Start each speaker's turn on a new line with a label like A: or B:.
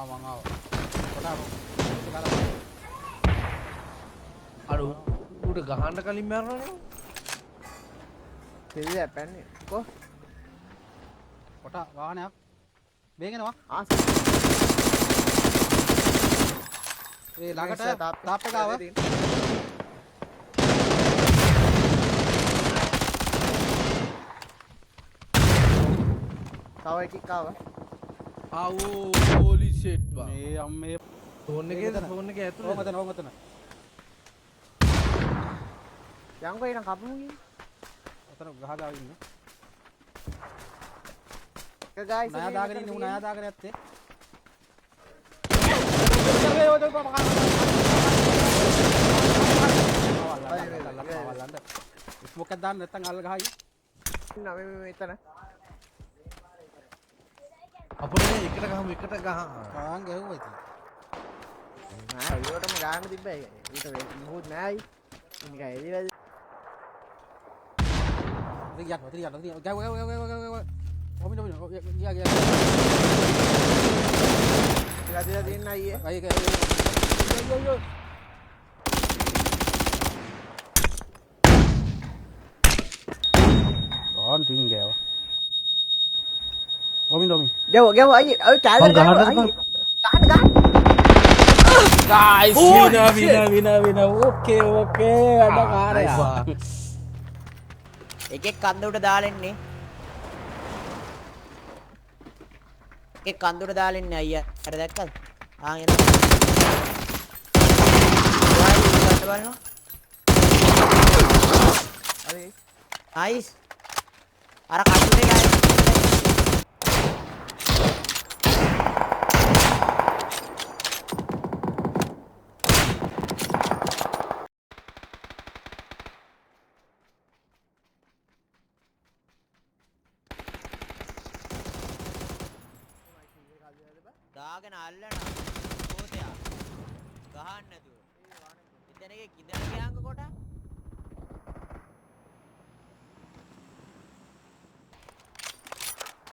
A: මං ආවා. කොටා
B: අර උඩ ගහන්න කලින් මරනනේ.
C: තෙල්ල පැන්නේ. කො?
A: කොටා වාහනයක්. බේගෙනවා. ඒ ළඟට තාප් එක ආවා.
C: තව එකක් ආවා.
B: ආවෝ හෝලි ෂිට් බා.
A: මේ අම්මේ
B: ෆෝන් එකේ ඇතුළේ.
A: ඕක මෙතන.
C: යංගෝ ඊට කපමු ගියේ.
A: අතන ගහලා ඉන්න.
C: එක ගායිස්
A: නෑ දාගෙන ඉන්න උනා නෑ දාගෙන ඇත්තේ. ස්මෝක් එකක් දාන්න නැත්නම් අල්ල ගහයි.
C: ඉන්න මේ මෙතන.
B: අපේ එකට ගහමු එකට ගහ.
A: කාන් ගැහුවා ඉතින්.
C: නෑ ඒකටම ගාන්න තිබ්බයි. ඊට මොහොත් නෑයි. නිකන් එළිවල.
A: ඉතින් ගැහුවා. ඔමින ගියා.
C: ඉතිලා දෙන්න අයියේ.
A: අයියේ on ring gaya Omi
C: ගැව අයියේ අය චාලර් ගහන්න
A: guys wina okay ada karya
C: එකෙක් කන්ද උඩ දාලා ඉන්නේ එකෙක් කන්ද උඩ දාලා ඉන්නේ අයියා අර දැක්කද එන බලන්න හරි නයිස් අර කටුනේ ගායි දාගෙන අල්ලනවා කෝතයා ගහන්න නැතුව එතන එකේ කිඳන ගියාංග කොට